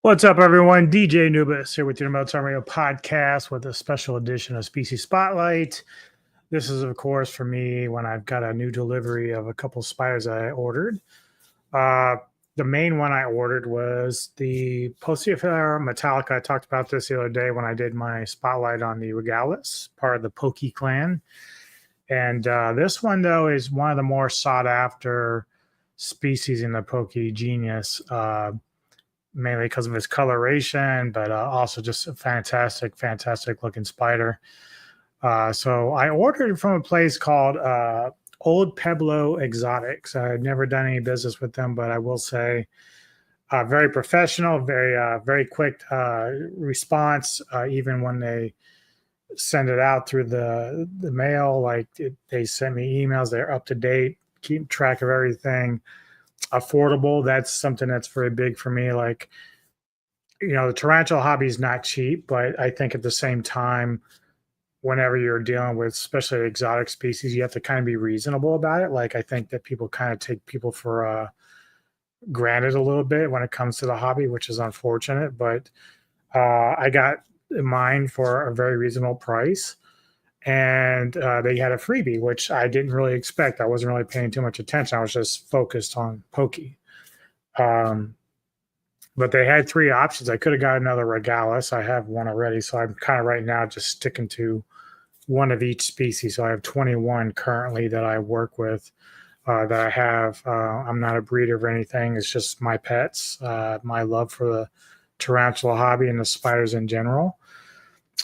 What's up, everyone? DJ Nubis here with your Remote Radio podcast with a special edition of Species Spotlight. This is, of course, for me when I've got a new delivery of a couple spiders I ordered. The main one I ordered was the Poeciifera metallica. I talked about this the other day when I did my spotlight on the Regalis, part of the Poke clan. And this one, though, is one of the more sought-after species in the Poke genus, mainly because of its coloration, but also just a fantastic looking spider. So I ordered it from a place called Old Pueblo Exotics. I've never done any business with them, but I will say very professional, very quick response. Even when they send it out through the mail, they send me emails. They're up to date, keep track of everything. Affordable. That's something that's very big for me. Like, the tarantula hobby is not cheap, but I think at the same time, whenever you're dealing with especially exotic species, you have to kind of be reasonable about it. Like, I think that people kind of take people for granted a little bit when it comes to the hobby, which is unfortunate, but I got mine for a very reasonable price. And they had a freebie, which I didn't really expect. I wasn't really paying too much attention. I was just focused on Poke. But they had three options. I could have got another Regalis. I have one already. So I'm kind of right now just sticking to one of each species. So I have 21 currently that I work with, that I have. I'm not a breeder or anything. It's just my pets, my love for the tarantula hobby and the spiders in general.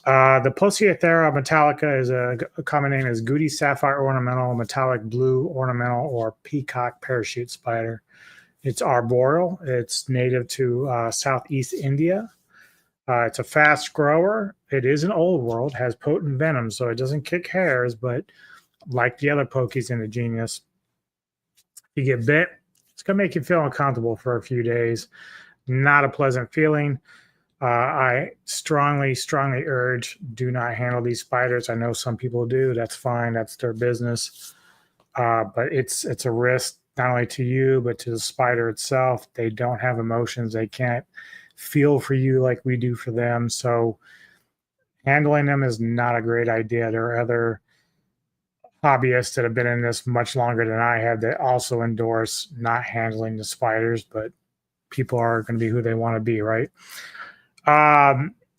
The Poeciifera metallica is a common name is Goody Sapphire Ornamental, Metallic Blue Ornamental, or Peacock Parachute Spider. It's arboreal. It's native to Southeast India. It's a fast grower. It is an old world, has potent venom, so it doesn't kick hairs, but like the other pokies in the genus, if you get bit, it's going to make you feel uncomfortable for a few days. Not a pleasant feeling. I strongly urge, do not handle these spiders. I know some people do. That's fine. That's their business. But it's a risk not only to you, but to the spider itself. They don't have emotions. They can't feel for you like we do for them. So handling them is not a great idea. There are other hobbyists that have been in this much longer than I have that also endorse not handling the spiders, but people are going to be who they want to be, right?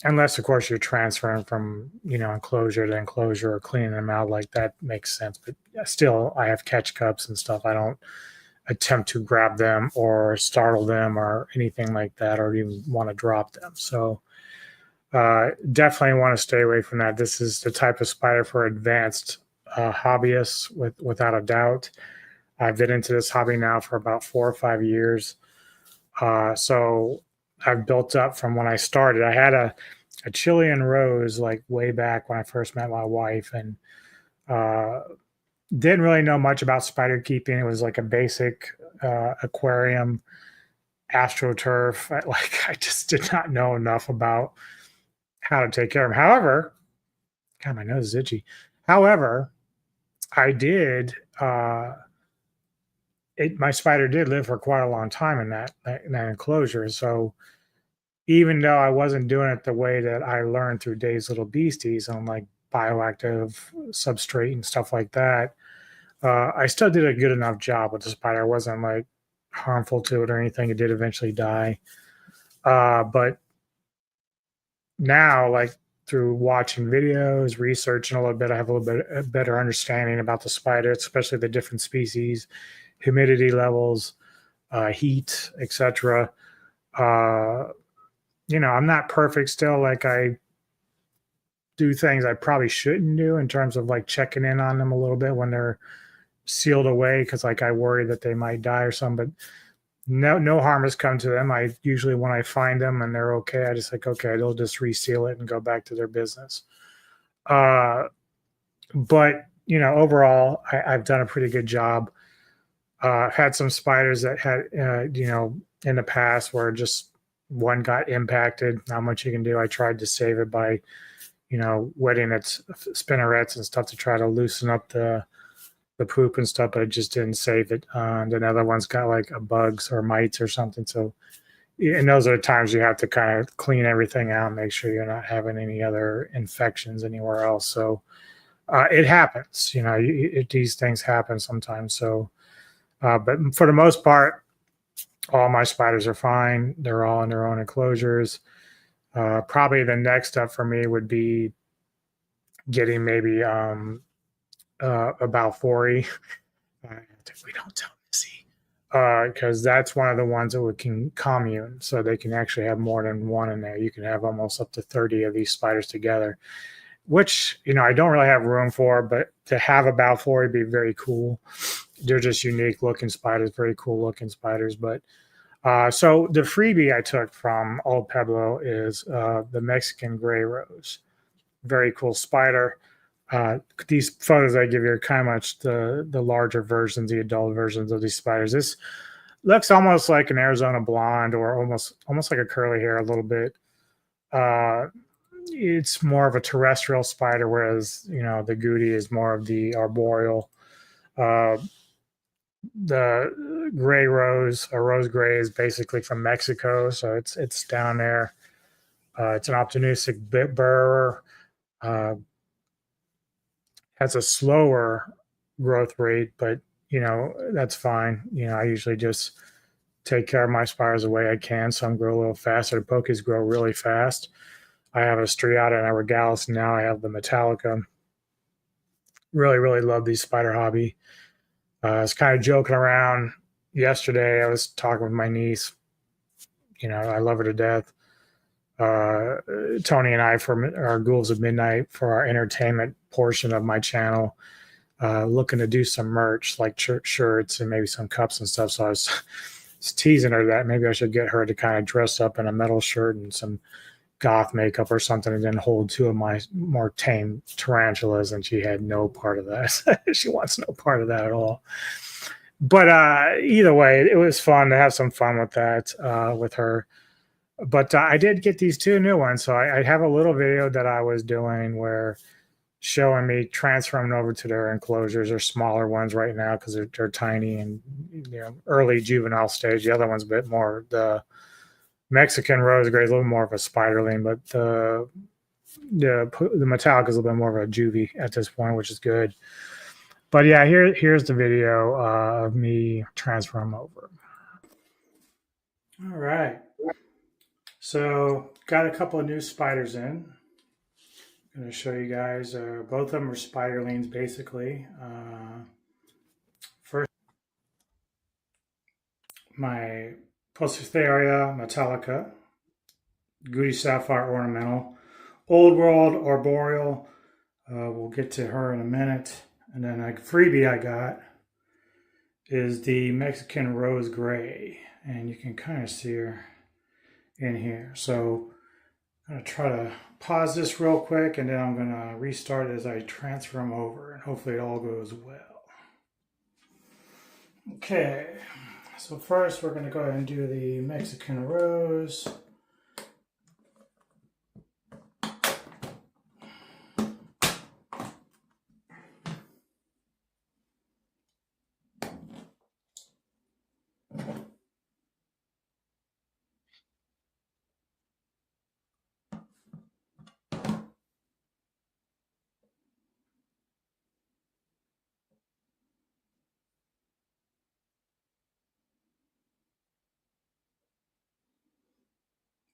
Unless, of course, you're transferring from, enclosure to enclosure or cleaning them out, like that makes sense. But still, I have catch cups and stuff. I don't attempt to grab them or startle them or anything like that, or even want to drop them. So definitely want to stay away from that. This is the type of spider for advanced hobbyists, without a doubt. I've been into this hobby now for about 4 or 5 years. So I've built up from when I started. I had a Chilean rose like way back when I first met my wife, and didn't really know much about spider keeping. It was like a basic aquarium astroturf. I just did not know enough about how to take care of them. However, God, my nose is itchy. However, I did. My spider did live for quite a long time in that enclosure. So even though I wasn't doing it the way that I learned through Dave's Little Beasties on like bioactive substrate and stuff like that, I still did a good enough job with the spider. I wasn't like harmful to it or anything. It did eventually die. But now, like through watching videos, researching a little bit, I have a little bit a better understanding about the spider, especially the different species, humidity levels, heat, etc. Uh, I'm not perfect still. Like I do things I probably shouldn't do in terms of like checking in on them a little bit when they're sealed away because like I worry that they might die or something. But no harm has come to them. I usually when I find them and they're okay, I just like okay, they'll just reseal it and go back to their business. Uh, but overall, I've done a pretty good job. Had some spiders that had in the past where just one got impacted. Not much you can do. I tried to save it by wetting its spinnerets and stuff to try to loosen up the poop and stuff, but it just didn't save it. Then other ones got like a bugs or mites or something. So, and those are the times you have to kind of clean everything out, make sure you're not having any other infections anywhere else. So it happens, these things happen sometimes. So, but for the most part, all my spiders are fine. They're all in their own enclosures. Probably the next step for me would be getting maybe a Balfouri. We don't tell Missy because that's one of the ones that can commune, so they can actually have more than one in there. You can have almost up to 30 of these spiders together, which I don't really have room for, but to have a Balfouri would be very cool. They're just unique looking spiders, very cool looking spiders. But so the freebie I took from Old Pueblo is the Mexican gray rose. Very cool spider. These photos I give you are kind of much the larger versions, the adult versions of these spiders. This looks almost like an Arizona blonde, or almost like a curly hair a little bit. It's more of a terrestrial spider, whereas the Goody is more of the arboreal. Uh, the gray rose or rose gray is basically from Mexico, so it's down there. It's an opportunistic bit burrower. Uh, has a slower growth rate, but that's fine. I usually just take care of my spires the way I can. Some grow a little faster. The pokies grow really fast. I have a striata and a regalis, and now I have the Metallica. Really, really love these spider hobby. I was kind of joking around yesterday. I was talking with my niece. I love her to death. Tony and I, for our Ghouls of Midnight, for our entertainment portion of my channel, looking to do some merch like shirts and maybe some cups and stuff. So I was teasing her that maybe I should get her to kind of dress up in a metal shirt and some goth makeup or something, and then hold two of my more tame tarantulas. And she had no part of that. She wants no part of that at all. But either way, it was fun to have some fun with that with her. But I did get these two new ones. So I have a little video that I was doing where showing me transferring over to their enclosures or smaller ones right now because they're tiny and early juvenile stage. The other one's a bit more the Mexican rose gray is a little more of a spiderling, but the metallic is a little bit more of a juvie at this point, which is good. But yeah, here's the video of me transferring them over. All right. So got a couple of new spiders in. I'm going to show you guys. Both of them are spiderlings, basically. First, my Poecilotheria metallica, Goody Sapphire ornamental, Old World arboreal. We'll get to her in a minute. And then a freebie I got is the Mexican rose gray, and you can kind of see her in here. So I'm going to try to pause this real quick, and then I'm going to restart as I transfer them over, and hopefully it all goes well. Okay, so first we're going to go ahead and do the Mexican rose.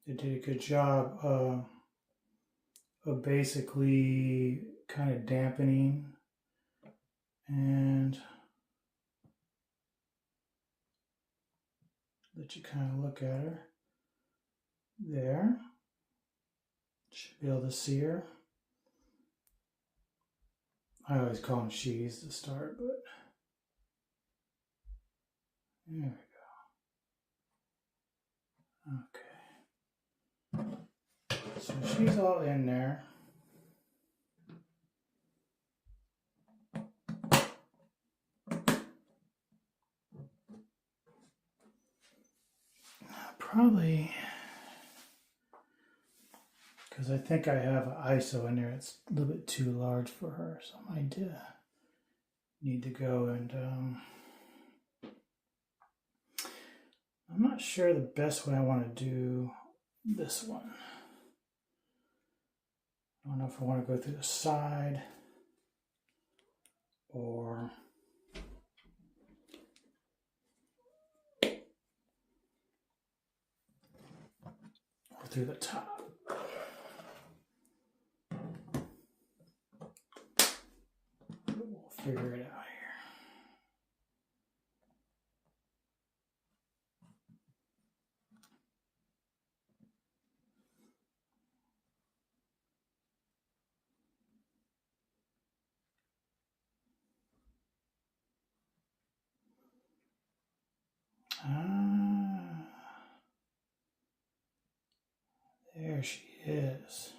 they did a good job of basically kind of dampening and let you kind of look at her there. Should be able to see her. I always call them she's to start, but there we go. Okay. So she's all in there. Probably because I think I have an ISO in there. It's a little bit too large for her, so I might need to go and I'm not sure the best way I want to do this one. I don't know if I want to go through the side or through the top. We'll figure it out here. There she is.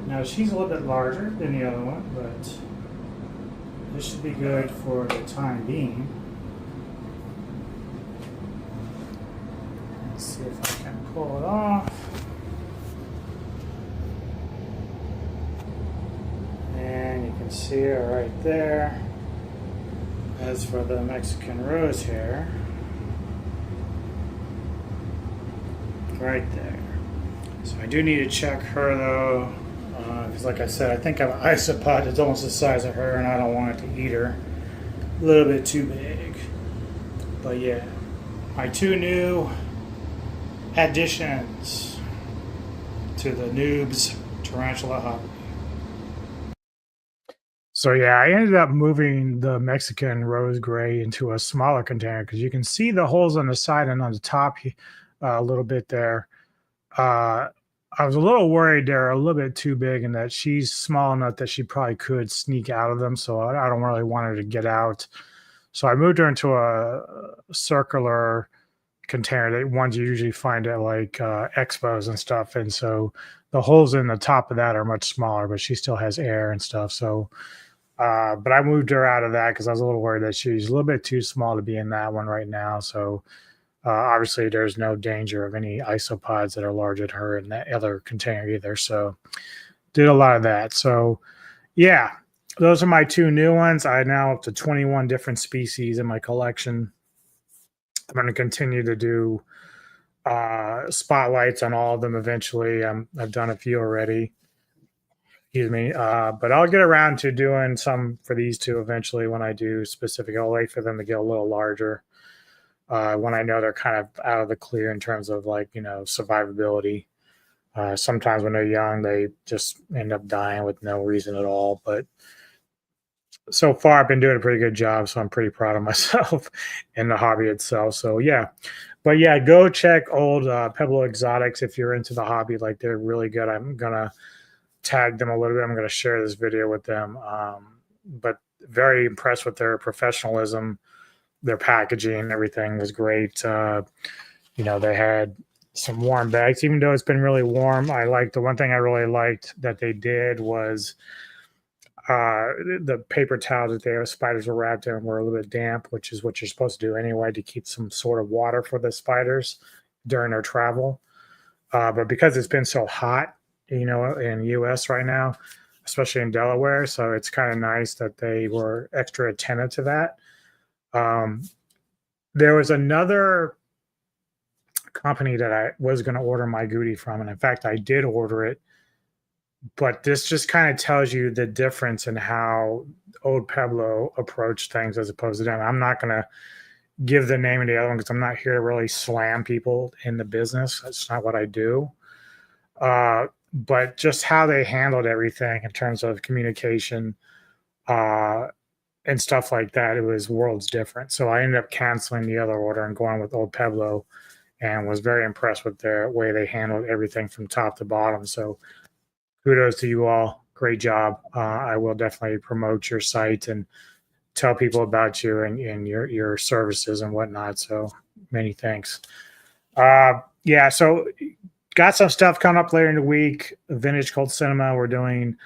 Now she's a little bit larger than the other one, but this should be good for the time being. Let's see if I can pull it off. And you can see her right there. As for the Mexican rose hair, right there. So I do need to check her though. Because like I said, I think I have an isopod that's almost the size of her and I don't want it to eat her. A little bit too big. But yeah, my two new additions to the Noobs Tarantula hobby. So yeah, I ended up moving the Mexican rose gray into a smaller container because you can see the holes on the side and on the top a little bit there. I was a little worried they're a little bit too big and that she's small enough that she probably could sneak out of them. So I don't really want her to get out. So I moved her into a circular container, that ones you usually find at like expos and stuff. And so the holes in the top of that are much smaller, but she still has air and stuff. So, but I moved her out of that because I was a little worried that she's a little bit too small to be in that one right now. So obviously, there's no danger of any isopods that are larger than her in that other container either. So, did a lot of that. So, yeah, those are my two new ones. I now up to 21 different species in my collection. I'm going to continue to do spotlights on all of them eventually. I've done a few already. Excuse me. But I'll get around to doing some for these two eventually when I do specific. I'll wait for them to get a little larger. When I know they're kind of out of the clear in terms of like, survivability. Sometimes when they're young, they just end up dying with no reason at all. But so far, I've been doing a pretty good job. So I'm pretty proud of myself in the hobby itself. So yeah. But yeah, go check old Pebble Exotics if you're into the hobby. Like they're really good. I'm going to tag them a little bit. I'm going to share this video with them. But very impressed with their professionalism. Their packaging, everything was great. They had some warm bags, even though it's been really warm. I liked the one thing I really liked that they did was the paper towels that the spiders were wrapped in were a little bit damp, which is what you're supposed to do anyway to keep some sort of water for the spiders during their travel. But because it's been so hot, in U.S. right now, especially in Delaware, so it's kind of nice that they were extra attentive to that. There was another company that I was going to order my Goody from, and in fact, I did order it. But this just kind of tells you the difference in how Old Pueblo approached things as opposed to them. I'm not going to give the name of the other one because I'm not here to really slam people in the business. That's not what I do. But just how they handled everything in terms of communication and stuff like that, it was worlds different. So I ended up canceling the other order and going with Old Pueblo, and was very impressed with their way they handled everything from top to bottom. So kudos to you all. Great job. I will definitely promote your site and tell people about you and your services and whatnot. So many thanks. Yeah, so got some stuff coming up later in the week. Vintage Cult Cinema. We're doing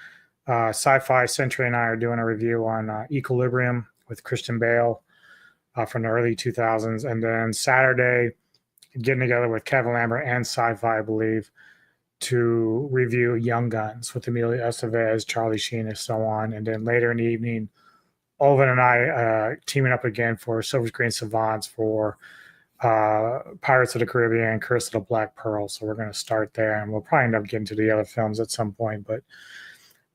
Sci-Fi Century and I are doing a review on Equilibrium with Christian Bale from the early 2000s. And then Saturday, getting together with Kevin Lambert and Sci-Fi, I believe, to review Young Guns with Emilio Estevez, Charlie Sheen, and so on. And then later in the evening, Olvin and I teaming up again for Silver Screen Savants for Pirates of the Caribbean, Curse of the Black Pearl. So we're going to start there, and we'll probably end up getting to the other films at some point. But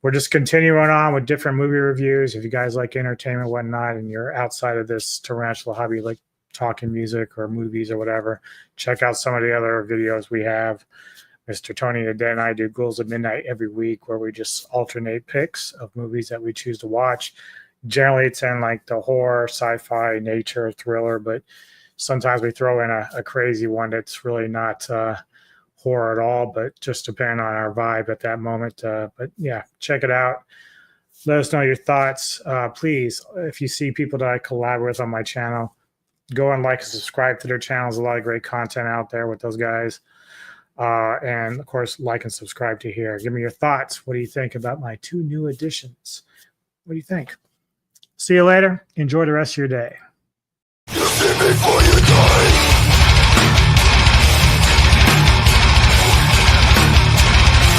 we're just continuing on with different movie reviews. If you guys like entertainment and whatnot, and you're outside of this Tarantula hobby, like talking music or movies or whatever, check out some of the other videos we have. Mr. Tony the Dead and I do Ghouls at Midnight every week, where we just alternate picks of movies that we choose to watch. Generally, it's in like the horror, sci-fi, nature, thriller, but sometimes we throw in a crazy one that's really not horror at all, but just depending on our vibe at that moment. But yeah, check it out. Let us know your thoughts. Please, if you see people that I collaborate with on my channel, go and like and subscribe to their channels. A lot of great content out there with those guys. And of course, like and subscribe to here. Give me your thoughts. What do you think about my 2 new additions? What do you think? See you later. Enjoy the rest of your day. You see me before you die.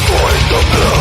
Find the blood.